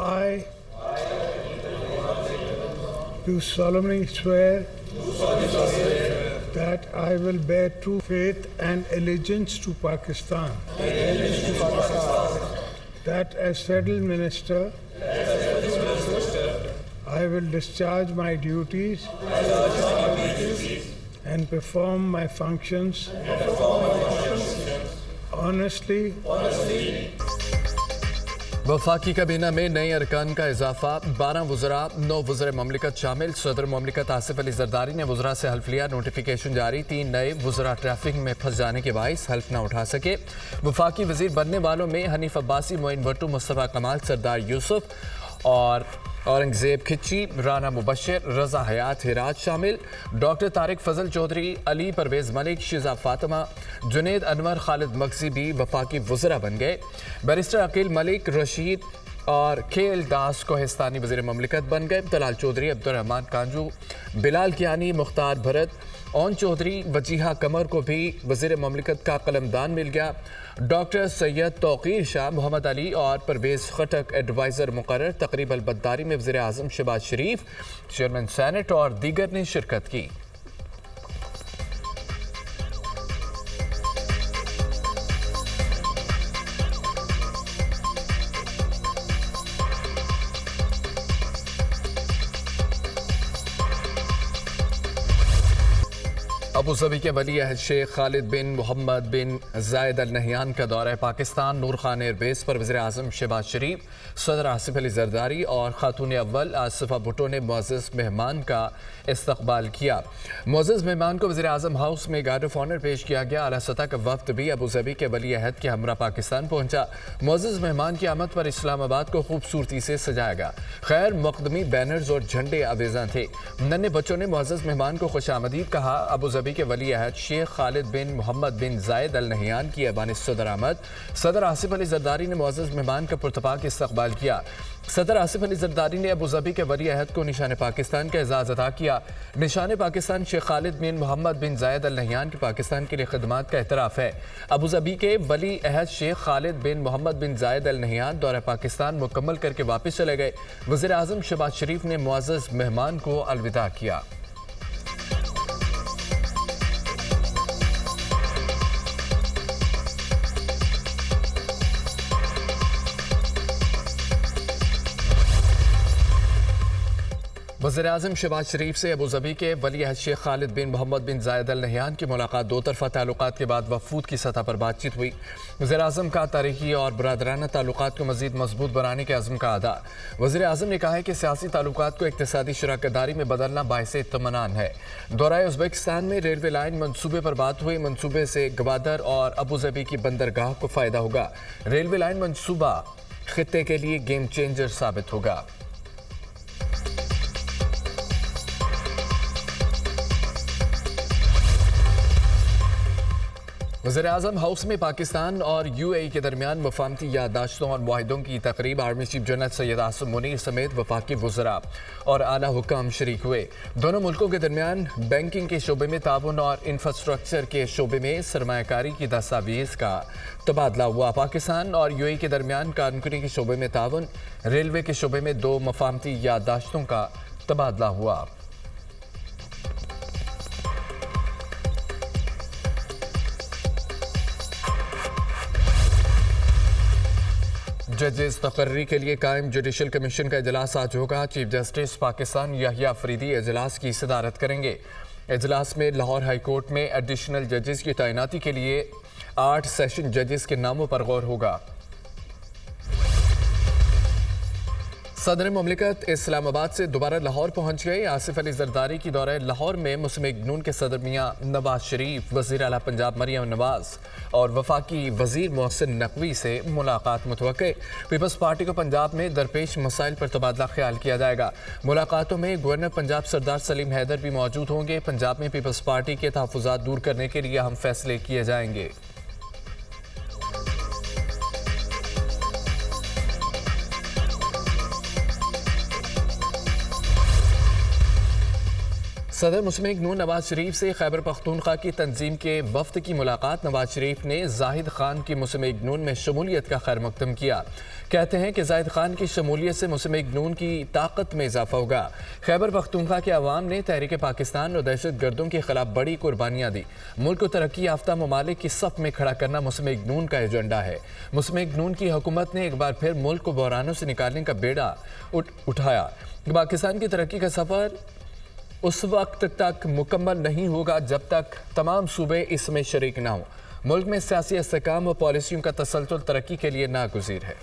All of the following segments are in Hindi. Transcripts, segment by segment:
I do solemnly swear that I will bear true faith and allegiance to Pakistan, that as Federal Minister I will discharge my duties and perform my functions honestly. वफाकी काबीना में नए अरकान का इजाफा, 12 वज़रा 9 वज़रे ममलिकत शामिल। सदर ममलिकत आसिफ अली जरदारी ने वज़रा से हल्फ लिया। नोटिफिकेशन जारी, 3 नए वज़रा ट्रैफिक में फंस जाने के बाइस हल्फ न उठा सके। वफाकी वज़ीर बनने वालों में हनीफ अब्बासी, मोइन भट्टू, मुस्तफ़ा कमाल, सरदार यूसुफ और औरंगजेब खिच्ची, राना मुबशर, रजा हयात हिराज शामिल। डॉक्टर तारिक फजल चौधरी, अली परवेज़ मलिक, शिजा फातिमा, जुनेद अनवर, खालिद मगजी भी वफाकी वज़रा बन गए। बैरिस्टर अकील मलिक, रशीद और खेल दास कोहिस्तानी वज़ीर ममलिकत बन गए। तलाल चौधरी, अब्दुर्रहमान कांजू, बिलाल कियानी, मुख्तार भरत, ओन चौधरी, वजीहा कमर को भी वज़ीर ममलिकत का कलमदान मिल गया। डॉक्टर सैयद तौकीर शाह, मोहम्मद अली और परवेज़ खटक एडवाइज़र मुकर्रर। तकरीब अलबद्दारी में वज़ीर आज़म शहबाज शरीफ, चेयरमैन सेनेट और दीगर ने शिरकत की। अबू ज़बी के वली अहद शेख खालिद बिन मोहम्मद बिन जायद अल नहयान का दौरा पाकिस्तान। नूर खान एयरबेस पर वज़ीर आज़म शहबाज शरीफ, सदर आसिफ अली जरदारी और खातून अव्वल आसिफा भुट्टो ने मुअज़्ज़ज़ मेहमान का इस्तकबाल किया। मुअज़्ज़ज़ मेहमान को वज़ीर आज़म हाउस में गार्ड ऑफ ऑनर पेश किया गया। आला सतह का वफ्द भी अबू ज़बी के वली अहद के हमरा पाकिस्तान पहुंचा। मुअज़्ज़ज़ मेहमान की आमद पर इस्लामाबाद को खूबसूरती से सजाया गया। खैर मुक़दमी बैनर्स और झंडे आवेज़ां थे। नन्हे बच्चों ने मुअज़्ज़ज़ मेहमान को खुशामदीद कहा। अबू ज़बी के वली अहद शेख खालिद बिन मोहम्मद बिन जायद अल नहयान की ऐवान सदर आमद। सदर आसिफ अली जरदारी ने मुअज़्ज़ज़ मेहमान का पुरतपाक इस्तकबाल किया। सदर आसिफ अली जरदारी ने अबू ज़बी के वली अहद को निशान पाकिस्तान का एजाज़ अता किया। निशान पाकिस्तान शेख खालिद बिन मोहम्मद बिन जायद अल नहयान की पाकिस्तान के लिए खिदमात का एतराफ़ है। अबू ज़बी के वली अहद शेख खालिद बिन मोहम्मद बिन जायद अल नहयान दौरा पाकिस्तान मुकम्मल करके वापस चले गए। वज़ीर आज़म शहबाज शरीफ ने मुअज़्ज़ज़ मेहमान को अलविदा किया। वज़ीर आज़म शहबाज शरीफ से अबू ज़बी के वली अहद शेख खालिद बिन मोहम्मद बिन जायद अल नहयान की मुलाकात। दो तरफ़ा ताल्लुकात के बाद वफूद की सतह पर बातचीत हुई। वज़ीर आज़म का तारीख़ी और बरादराना ताल्लुकात को मज़ीद मजबूत बनाने के अज़्म का अदा। वज़ीर आज़म ने कहा है कि सियासी ताल्लुकात को इक़्तिसादी शराकतदारी में बदलना बाइसे इत्मीनान है। दौरा उज़्बेकिस्तान में रेलवे लाइन मनसूबे पर बात हुई। मनसूबे से गवादर और अबू ज़बी की बंदरगाह को फ़ायदा होगा। रेलवे लाइन मनसूबा ख़ित्ते के लिए गेम चेंजर साबित होगा। वज़ीर आज़म हाउस में पाकिस्तान और UAE के दरमियान मफाहमती याददाश्तों और मुआहिदों की तकरीब। Army chief general Syed Asim Munir समेत वफाकी वज़रा और आला हुकाम शरीक हुए। दोनों मुल्कों के दरमियान बैंकिंग के शोबे में ताउन और इंफ्रास्ट्रक्चर के शोबे में सरमायाकारी की दस्तावेज़ का तबादला हुआ। पाकिस्तान और UAE के दरमियान कारकुनी के शोबे में ताउन, रेलवे के शोबे में 2 मफाहमती याददाश्तों का तबादला हुआ। जजेस तकर्री के लिए कायम जुडिशल कमीशन का इजलास आज होगा। चीफ जस्टिस पाकिस्तान याहिया अफरीदी इजलास की सदारत करेंगे। इजलास में लाहौर हाई कोर्ट में एडिशनल जजेस की तैनाती के लिए 8 सेशन जजेस के नामों पर गौर होगा। सदर ममलिकत इस्लामाबाद से दोबारा लाहौर पहुंच गए। आसिफ अली जरदारी की दौरे लाहौर में मुस्लिम लीग नून के सदर मियाँ नवाज शरीफ, वज़ीर आला पंजाब मरियम नवाज और वफाकी वज़ीर मोहसिन नकवी से मुलाकात मुतवक्के। पीपल्स पार्टी को पंजाब में दरपेश मसाइल पर तबादला ख्याल किया जाएगा। मुलाकातों में गवर्नर पंजाब सरदार सलीम हैदर भी मौजूद होंगे। पंजाब में पीपल्स पार्टी के तहफ़्फ़ुज़ात दूर करने के लिए अहम फैसले किए जाएंगे। सदर मुस्लिम नून नवाज शरीफ से खैबर पख्तूनख्वा की तंजीम के वफ्द की मुलाकात। नवाज शरीफ ने जाहिद खान की मुस्लिम नून में शमूलियत का खैर मकदम किया। कहते हैं कि जाहिद खान की शमूलियत से मुस्लिम नून की ताकत में इजाफा होगा। खैबर पख्तूनख्वा के अवाम ने तहरीक पाकिस्तान और दहशत गर्दों के खिलाफ बड़ी कुर्बानियाँ दी। मुल्क को तरक्की याफ्ता ममालिक की सफ में खड़ा करना मुस्लिम नून का एजेंडा है। मुस्लिम नून की हुकूमत ने एक बार फिर मुल्क को बहरानों से निकालने का बेड़ा उठाया। पाकिस्तान की तरक्की का सफ़र उस वक्त तक मुकम्मल नहीं होगा जब तक तमाम सूबे इसमें शरीक ना हो। मुल्क में सियासी इस्तेहकाम और पॉलिसियों का तसलसल तरक्की के लिए नागुज़ीर है।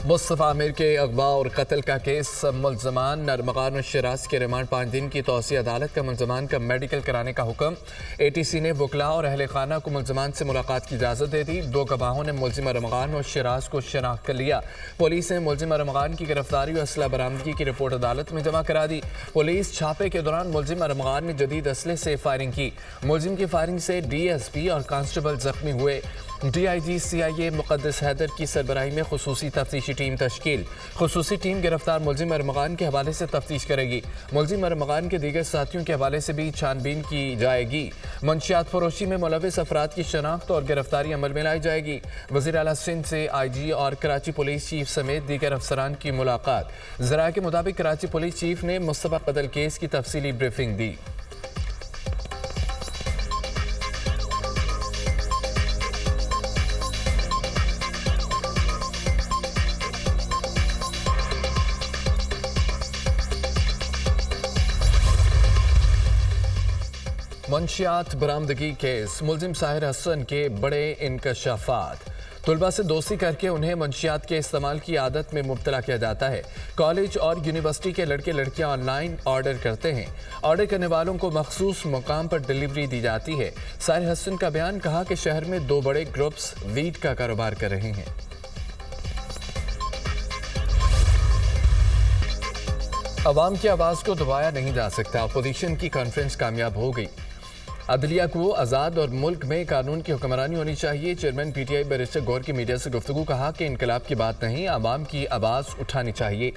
मुस्तफ़ा आमिर के अगवा और कत्ल का केस। मुल्ज़मान अरमगान और शिराज के रिमांड 5 दिन की तौसीह। अदालत का मुल्ज़मान का मेडिकल कराने का हुक्म। ATC ने वकला और अहले खाना को मुल्ज़मान से मुलाकात की इजाज़त दे दी। 2 गवाहों ने मुल्ज़िम अरमगान और शिराज को शनाख्त कर लिया। पुलिस ने मुल्ज़िम अरमगान की गिरफ्तारी और असला बरामदगी की रिपोर्ट अदालत में जमा करा दी। पुलिस छापे के दौरान मुल्ज़िम अरमगान ने जदीद असले से फायरिंग की। मुल्ज़िम की फायरिंग से DSP और कांस्टेबल जख्मी हुए। DIG CIA मुक़द्दस हैदर की सरबराही में खुसूसी तफ्तीशी टीम तश्कील। खुसूसी टीम गिरफ्तार मुल्ज़िम अरमगान के हवाले से तफ्तीश करेगी। मुल्ज़िम अरमगान के दीगर साथियों के हवाले से भी छानबीन की जाएगी। मंशियात फरोशी में मुलविस अफराद की शनाख्त और गिरफ्तारी अमल में लाई जाएगी। वज़ीर आला सिंध से IG और कराची पुलिस चीफ समेत दीगर अफसरान की मुलाकात। ज़राए के मुताबिक कराची पुलिस चीफ ने मुस्तफ़ा कत्ल केस की तफसीली ब्रीफिंग दी। मंशियात बरामदगी केस। मुल्ज़िम साहिर हसन के बड़े इंकशाफात। तुलबा से दोस्ती करके उन्हें मंशियात के इस्तेमाल की आदत में मुब्तला किया जाता है। कॉलेज और यूनिवर्सिटी के लड़के लड़कियां ऑनलाइन ऑर्डर करते हैं। ऑर्डर करने वालों को मखसूस मुकाम पर डिलीवरी दी जाती है। साहिर हसन का बयान। कहा कि शहर में 2 बड़े ग्रुप्स वीट का कारोबार कर रहे हैं। अवाम की आवाज़ को दबाया नहीं जा सकता। अपोजिशन की कॉन्फ्रेंस कामयाब हो गई। अदलिया को आज़ाद और मुल्क में कानून की हुक्मरानी होनी चाहिए। चेयरमैन PTI बैरिस्टर गौर की मीडिया से गुफ्तगू। कहा कि इनकलाब की बात नहीं, आवाम की आवाज़ उठानी चाहिए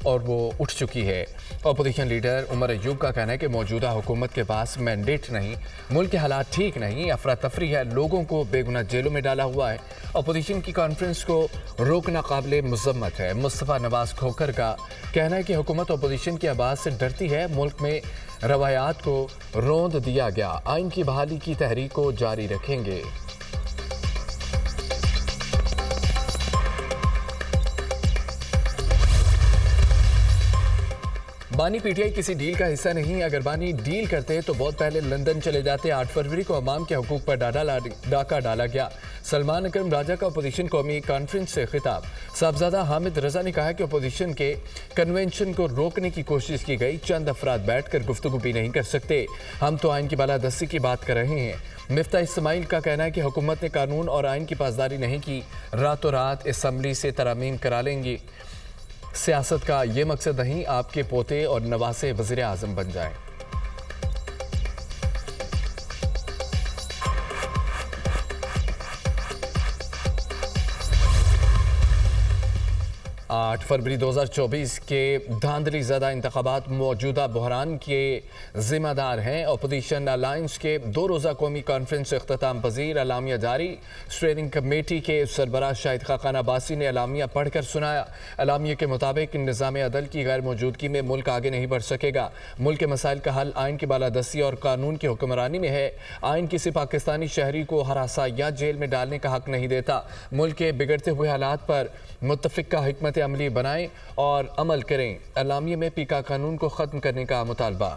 और वो उठ चुकी है। अपोजिशन लीडर उमर अयूब का कहना है कि मौजूदा हुकूमत के पास मैंडेट नहीं, मुल्क के हालात ठीक नहीं, अफरा तफरी है, लोगों को बेगुनाह जेलों में डाला हुआ है। अपोजिशन की कॉन्फ्रेंस को रोकना काबिल मज़म्मत है। मुस्तफ़ा नवाज खोखर का कहना है कि हुकूमत अपोजिशन की आवाज़ से डरती है। मुल्क में रवायात को रोंद दिया गया। आइन की बहाली की तहरीक को जारी रखेंगे। बानी PTI किसी डील का हिस्सा नहीं। अगर बानी डील करते तो बहुत पहले लंदन चले जाते। 8 फरवरी को अवाम के हकूक पर डाका डाला गया। सलमान अकरम राजा का अपोजिशन कौमी कॉन्फ्रेंस से खिताब। साहबजादा हामिद रजा ने कहा कि अपोजिशन के कन्वेंशन को रोकने की कोशिश की गई। चंद अफराद बैठकर गुफ्तगू भी नहीं कर सकते। हम तो आइन की बालादस्ती की बात कर रहे हैं। मिफ्ता इस्माइल का कहना है कि हुकूमत ने कानून और आइन की पासदारी नहीं की, रातों रात असम्बली से तरामीम करा लेंगी। सियासत का ये मकसद नहीं आपके पोते और नवासे वज़ीर आज़म बन जाएं। आठ फरवरी 2024 के धांधली ज़दा इंतखाबात मौजूदा बहरान के ज़िम्मेदार हैं। अपोजिशन अलायंस के 2 रोज़ा कौमी कॉन्फ्रेंस से अख्ताम पजीर। अलामिया जारी। स्टेयरिंग कमेटी के सरबराह शाहिद खाकान अब्बासी ने अलामिया पढ़कर सुनाया। अलामिया के मुताबिक निज़ाम अदल की गैर मौजूदगी में मुल्क आगे नहीं बढ़ सकेगा। मुल्क के मसाइल का हल आइन की बालादस्ती और कानून की हुक्मरानी में है। आइन किसी पाकिस्तानी शहरी को हरासा या जेल में डालने का हक नहीं देता। मुल्क के बिगड़ते हुए हालात पर मुत्तफ़िका हिकमत अमली बनाएं और अमल करें। अलामिया में पीका कानून को ख़त्म करने का मुतालबा।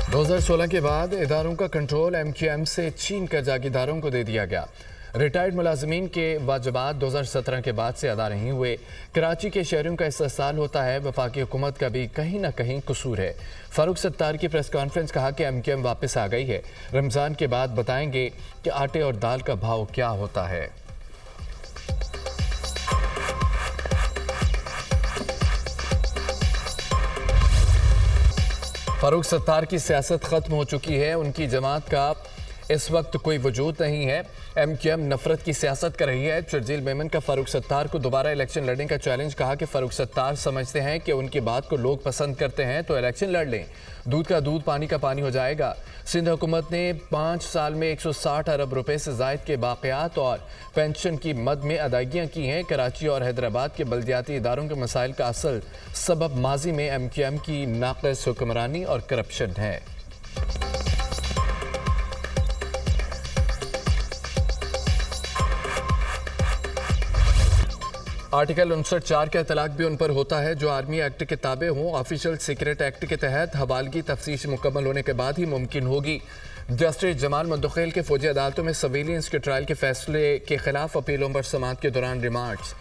दो 2016 के बाद इदारों का कंट्रोल MQM से छीन कर जागीरदारों को दे दिया गया। रिटायर्ड मुलाजमीन के वाजबात 2017 के बाद से अदा नहीं हुए। कराची के शहरों का इस्तेसाल होता है। वफाकी हुकूमत का भी कहीं ना कहीं कसूर है। फारूक सत्तार की प्रेस कॉन्फ्रेंस। कहा कि MQM वापस आ गई है। रमज़ान के बाद बताएंगे कि आटे और दाल का भाव क्या होता है। फारूक सत्तार की सियासत खत्म हो चुकी है, उनकी जमात का इस वक्त कोई वजूद नहीं है। MQM नफरत की सियासत कर रही है। शर्जील मेमन का फारूक सत्तार को दोबारा इलेक्शन लड़ने का चैलेंज। कहा कि फारूक सत्तार समझते हैं कि उनकी बात को लोग पसंद करते हैं तो इलेक्शन लड़ लें, दूध का दूध पानी का पानी हो जाएगा। सिंध हुकूमत ने 5 साल में 160 अरब रुपए से जायद के बाक़ियात और पेंशन की मद में अदायगियाँ की हैं। कराची और हैदराबाद के बल्दियाती इदारों के मसाइल का असल सबब माजी में MQM की नाक़िस हुक्मरानी और करप्शन है। आर्टिकल 59(4) का इतलाक भी उन पर होता है जो आर्मी एक्ट के ताबे हों। ऑफिशियल सीक्रेट एक्ट के तहत हवालगी तफ्तीश मुकम्मल होने के बाद ही मुमकिन होगी। जस्टिस जमाल मंदखेल के फौजी अदालतों में सिविलियंस के ट्रायल के फैसले के खिलाफ अपीलों पर समाअत के दौरान रिमांड्स।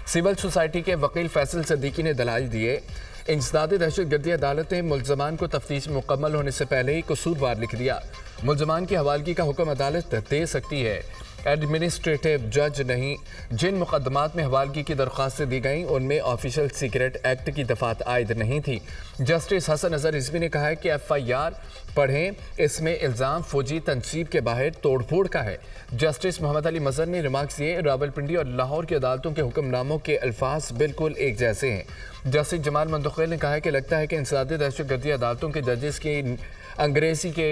सिविल सोसाइटी के वकील फैसल सदीकी ने दलाइल दिए। इंसदादी दहशतगर्दी अदालत ने मुल्ज़मान को तफ्तीश मुकम्मल होने से पहले ही कसूरवार लिख दिया। मुल्ज़मान की हवालगी का हुक्म अदालत दे सकती है, एडमिनिस्ट्रेटिव जज नहीं। जिन मुकदमात में हवालगी की दरख्वास्तें दी गईं उनमें ऑफिशियल सीक्रेट एक्ट की दफात आयद नहीं थी। जस्टिस हसन अजहर रिजवी ने कहा है कि FIR पढ़ें, इसमें इल्ज़ाम फौजी तनसीब के बाहर तोड़फोड़ का है। जस्टिस मोहम्मद अली मजहर ने रिमार्क्स दिए, रावलपिंडी और लाहौर की अदालतों के हुक्मनामों के अल्फाज बिल्कुल एक जैसे हैं। जस्टिस जमाल मंदखेल ने कहा है कि लगता है कि इंसदादी दहशतगर्दी अदालतों के जजेस की अंग्रेजी के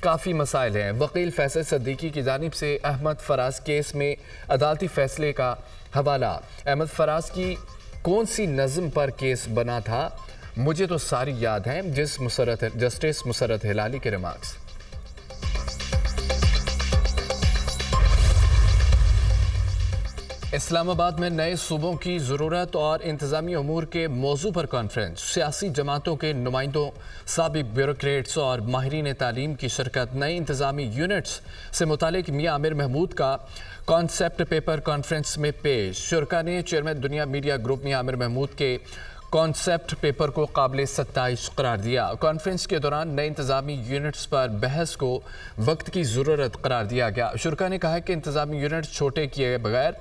काफ़ी मसाइल हैं। वकील फैसल सदीकी की जानिब से अहमद फराज केस में अदालती फैसले का हवाला। अहमद फराज की कौन सी नज़म पर केस बना था, मुझे तो सारी याद हैं। जस्टिस मुसरत हिलाली के रिमार्क्स। इस्लामाबाद में नए सूबों की ज़रूरत और इंतज़ामी अमूर के मौजू पर कॉन्फ्रेंस। सियासी जमातों के नुमाइंदों, साबिक ब्यूरोक्रेट्स और माहिरीन तालीम की शिरकत। नई इंतज़ामी यूनिट्स से मुतालिक मियां आमिर महमूद का कॉन्सेप्ट पेपर कॉन्फ्रेंस में पेश। शुरका ने चेयरमैन दुनिया मीडिया ग्रुप मियां आमिर महमूद के कॉन्सेप्ट पेपर को काबिल सत्ताइश करार दिया। कॉन्फ्रेंस के दौरान नए इंतज़ामी यूनिट्स पर बहस को वक्त की ज़रूरत करार दिया गया। शुरका ने कहा कि इंतज़ामी यूनिट छोटे किए बगैर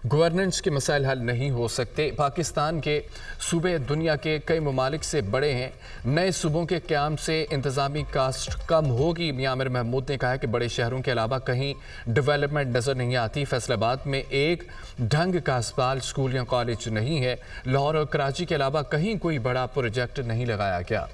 गवर्नेंस के मसाइल हल नहीं हो सकते। पाकिस्तान के सूबे दुनिया के कई ममालिक से बड़े हैं। नए सूबों के क़याम से इंतज़ामी कास्ट कम होगी। मियां आमिर महमूद ने कहा कि बड़े शहरों के अलावा कहीं डेवलपमेंट नज़र नहीं आती। फैसलाबाद में एक ढंग का अस्पताल, स्कूल या कॉलेज नहीं है। लाहौर और कराची के अलावा कहीं कोई बड़ा प्रोजेक्ट नहीं लगाया गया।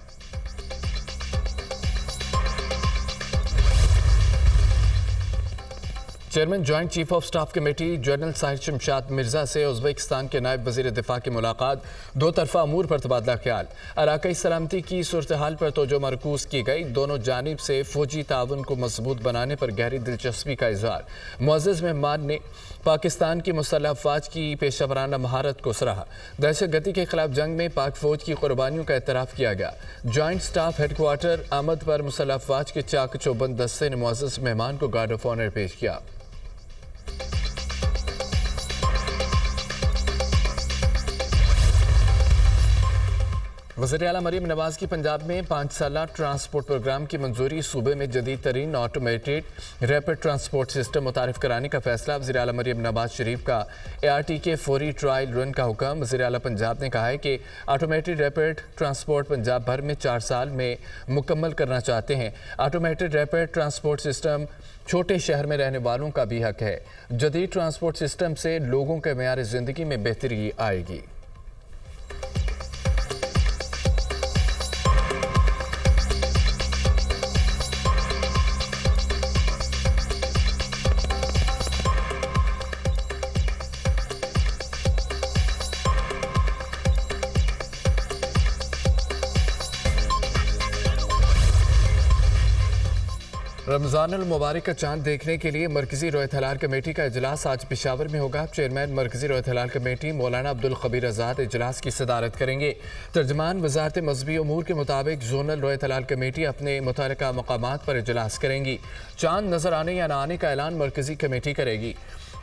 Chairman joint chief of staff committee general Sahir Shamshad Mirza से उज़्बेकिस्तान के नायब वज़ीर दिफा की मुलाकात। दो तरफा अमूर पर तबादला ख्याल। अराकाई सलामती की सूरत हाल पर तवज्जो मरकूज़ की गई। दोनों जानिब से फ़ौजी ताउन को मजबूत बनाने पर गहरी दिलचस्पी का इज़हार। मुअज़्ज़ज़ मेहमान ने पाकिस्तान की मुसल्लह अफ़वाज की पेशावराना महारत को सराहा। दहशतगर्दी के खिलाफ जंग में पाक फ़ौज की कुर्बानियों का एतराफ़ किया गया। जॉइंट स्टाफ हेडक्वार्टर आमद पर मुसल्लह अफ़वाज के चाक चौबंद दस्ते ने मुअज़्ज़ज़ मेहमान को गार्ड ऑफ ऑनर पेश किया। वज़ीर आला मरीम नवाज़ की पंजाब में 5 साला ट्रांसपोर्ट प्रोग्राम की मंजूरी। सूबे में जदीद तरीन ऑटोमेटेड रैपिड ट्रांसपोर्ट सिस्टम मुतारिफ कराने का फैसला। वज़ीर आला मरीम नवाज़ शरीफ का ART के फौरी ट्रायल रन का हुक्म। वज़ीर आला पंजाब ने कहा है कि ऑटोमेटेड रैपिड ट्रांसपोर्ट पंजाब भर में 4 साल में मुकम्मल करना चाहते हैं। ऑटोमेटेड रैपिड ट्रांसपोर्ट सिस्टम छोटे शहर में रहने वालों का भी हक है। जदीद ट्रांसपोर्ट सिस्टम से लोगों के मेयार ज़िंदगी में बेहतरी आएगी। रमज़ानुल मुबारक का चांद देखने के लिए मरकज़ी रोयत हलाल कमेटी का इजलास आज पेशावर में होगा। चेयरमैन मरकज़ी रोयत हलाल कमेटी मौलाना अब्दुल खबीर आज़ाद इजलास की सदारत करेंगे। तर्जमान वज़ारत मज़हबी अमूर के मुताबिक जोनल रोयत हलाल कमेटी अपने मुतल्लिका मकामात पर इजलास करेंगी। चांद नज़र आने या न आने का ऐलान मरकज़ी कमेटी करेगी।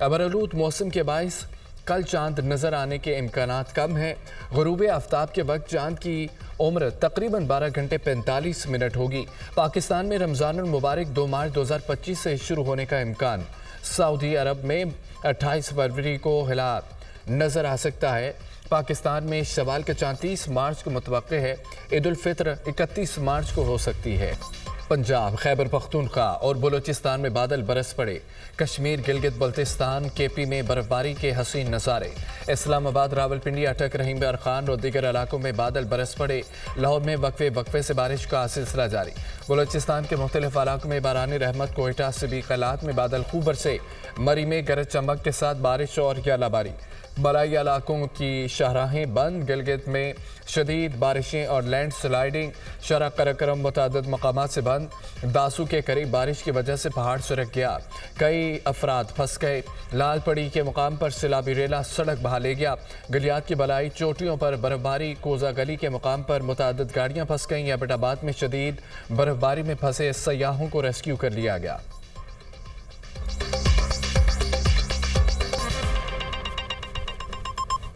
अबरआलूद मौसम के बाइस कल चांद नज़र आने के इम्कानात कम हैं। ग़ुरूब आफ्ताब के वक्त चांद की उम्र तकरीबन 12 घंटे 45 मिनट होगी। पाकिस्तान में रमज़ानुल मुबारक 2 मार्च 2025 से शुरू होने का इम्कान। सऊदी अरब में 28 फरवरी को नज़र आ सकता है। पाकिस्तान में शवाल के 34 मार्च को मुतवक्के है। ईद उल फित्र 31 मार्च को हो सकती है। पंजाब, खैबर पख्तूनख्वा और बलूचिस्तान में बादल बरस पड़े। कश्मीर, गिलगित बल्तिस्तान, केपी में बर्फबारी के हसीन नज़ारे। इस्लामाबाद, रावलपिंडी, अटक, रहीम बयार खान और दीगर इलाकों में बादल बरस पड़े। लाहौर में वक्फे वक्फे से बारिश का सिलसिला जारी। बलूचिस्तान के मुख्तलिफ इलाकों में बारानी रहमत। कोयटा से भी कलात में बादल खूब बरसे। मरी में गरज चमक के साथ बारिश और यालाबारी। बलाई इलाकों की शाहराहें बंद। गिलगित में शदीद बारिशें और लैंड स्लाइडिंग। शरा करकरम मुतादिद मकामात से बंद। दासू के करीब बारिश की वजह से पहाड़ सुरक गया। कई अफराद फंस गए। लालपड़ी के मुकाम पर सिलाबी रेला सड़क बहा ले गया। गलियात की बलाई चोटियों पर बर्फबारी। कोजा गली के मुकाम पर मुतादिद गाड़ियाँ फंस गईं। एबटाबाद में शदीद बर्फबारी में फंसे सयाहों को रेस्क्यू कर लिया गया।